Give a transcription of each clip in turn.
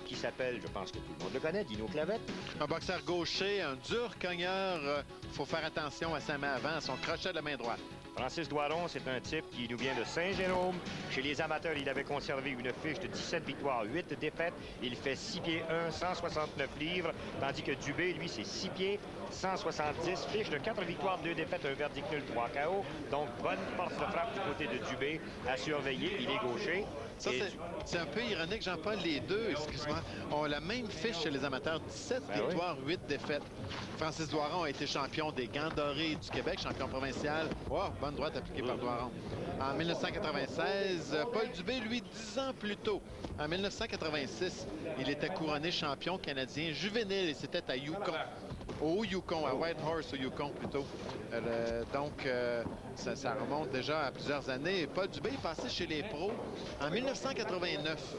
qui s'appelle, je pense que tout le monde le connaît, Dino Clavette. Un boxeur gaucher, un dur cogneur. Faut faire attention à sa main avant, à son crochet de la main droite. Francis Doiron, c'est un type qui nous vient de Saint-Jérôme. Chez les amateurs, il avait conservé une fiche de 17 victoires, 8 défaites. Il fait 6 pieds 1, 169 livres, tandis que Dubé, lui, c'est 6 pieds, 170, fiche de 4 victoires, 2 défaites, un verdict nul, 3 KO. Donc, bonne force de frappe du côté de Dubé à surveiller. Il est gaucher. Ça, c'est un peu ironique, Jean-Paul. Les deux, excuse-moi, ont la même fiche chez les amateurs. 17 victoires, 8 défaites. Francis Doiron a été champion des Gants dorés du Québec, champion provincial. Wow, bonne droite appliquée par Doiron. En 1996, Paul Dubé, lui, 10 ans plus tôt, en 1986, il était couronné champion canadien juvénile et c'était à Yukon. Au Yukon, à Whitehorse, au Yukon plutôt. Donc, ça remonte déjà à plusieurs années. Paul Dubé est passé chez les pros en 1989.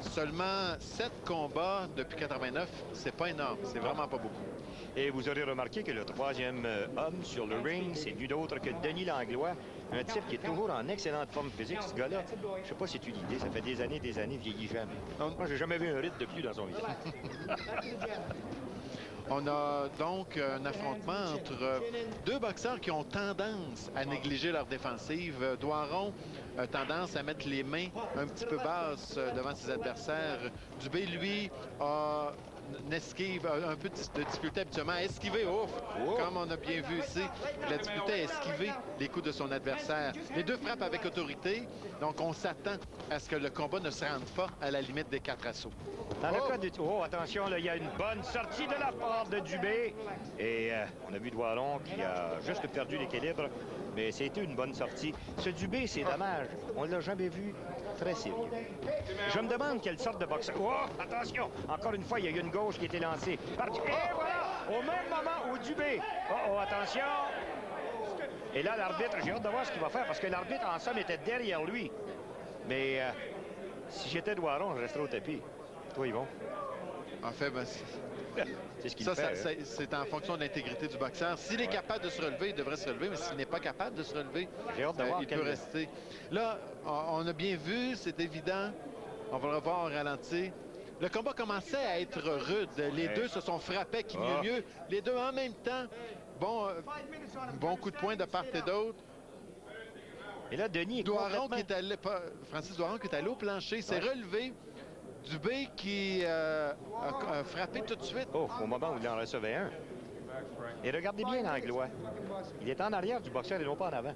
Seulement 7 combats depuis 89, c'est pas énorme, c'est vraiment pas beaucoup. Et vous aurez remarqué que le troisième homme sur le ring, c'est nul autre que Denis Langlois, un type qui est toujours en excellente forme physique. Ce gars-là, je sais pas si tu l'idée, ça fait des années, vieillit jamais. Moi, j'ai jamais vu un rythme de plus dans son visage. On a donc un affrontement entre deux boxeurs qui ont tendance à négliger leur défensive. Doiron a tendance à mettre les mains un petit peu basses devant ses adversaires. Dubé, lui, a une esquive, un peu de difficulté habituellement à esquiver. Comme on a bien vu ici, il a difficulté à esquiver les coups de son adversaire. Les deux frappent avec autorité, donc on s'attend à ce que le combat ne se rende pas à la limite des 4 assauts. Dans le cas de... Oh, attention, là, il y a une bonne sortie de la part de Dubé. Et on a vu Doiron qui a juste perdu l'équilibre, mais c'était une bonne sortie. Ce Dubé, c'est dommage. On ne l'a jamais vu très sérieux. Je me demande quelle sorte de boxeur... Oh, attention! Encore une fois, il y a eu une gauche qui a été lancée. Et voilà! Au même moment où Dubé... Oh, attention! Et là, l'arbitre, j'ai hâte de voir ce qu'il va faire, parce que l'arbitre, en somme, était derrière lui. Mais si j'étais Doiron, je resterais au tapis. Toi, Yvon? En fait, ben, c'est ce qu'il fait. C'est en fonction de l'intégrité du boxeur. S'il est capable de se relever, il devrait se relever, mais s'il n'est pas capable de se relever, il peut rester. Là, on a bien vu, c'est évident. On va le revoir au ralenti. Le combat commençait à être rude. Les deux se sont frappés qui mieux. Les deux en même temps. Bon coup de poing de part et d'autre. Et là, Denis Francis Doiron qui est allé au plancher, s'est relevé. Dubé qui a frappé tout de suite. Oh, au moment où il en recevait un. Et regardez bien Langlois. Il est en arrière du boxeur et non pas en avant.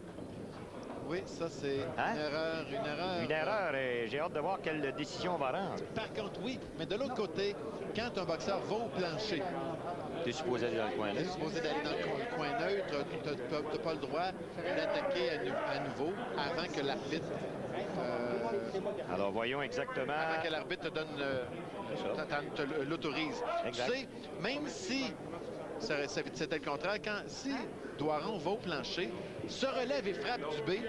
Oui, ça, c'est une erreur. Une erreur, et j'ai hâte de voir quelle décision on va rendre. Par contre, oui, mais de l'autre côté, quand un boxeur va au plancher... Tu es supposé aller dans le coin neutre. Tu es supposé aller dans le coin neutre. Tu n'as pas le droit d'attaquer à nouveau avant que l'arbitre... Alors, voyons exactement... Avant que l'arbitre te l'autorise. Tu sais, même si c'était le contraire, si Doiron va au plancher, se relève et frappe Dubé,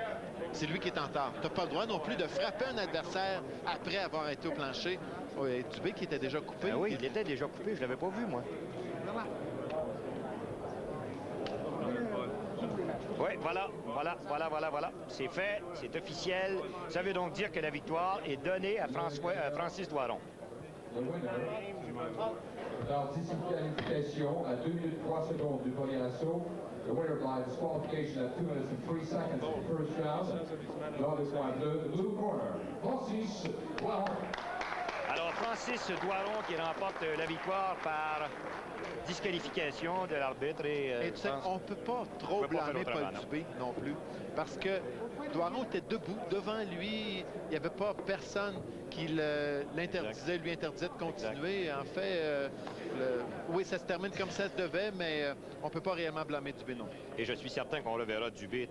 c'est lui qui est en tort. Tu n'as pas le droit non plus de frapper un adversaire après avoir été au plancher. Dubé qui était déjà coupé. Oui, il était déjà coupé. Je ne l'avais pas vu, moi. Oui, voilà. C'est fait, c'est officiel. Ça veut donc dire que la victoire est donnée à Francis Doiron. Par disqualification à 2 minutes 3 secondes du premier assaut. The winner by disqualification at 2 minutes and 3 seconds of the first round. Dans le coin bleu, the blue corner, Francis Doiron. Alors, Francis Doiron qui remporte la victoire par disqualification de l'arbitre. Et tu sais, on ne peut pas trop blâmer Paul Dubé non plus, parce que Doiron était debout. Devant lui, il n'y avait pas personne qui l'interdisait, lui interdisait de continuer. Exact. En fait, oui, ça se termine comme ça se devait, mais on ne peut pas réellement blâmer Dubé non plus. Et je suis certain qu'on reverra Dubé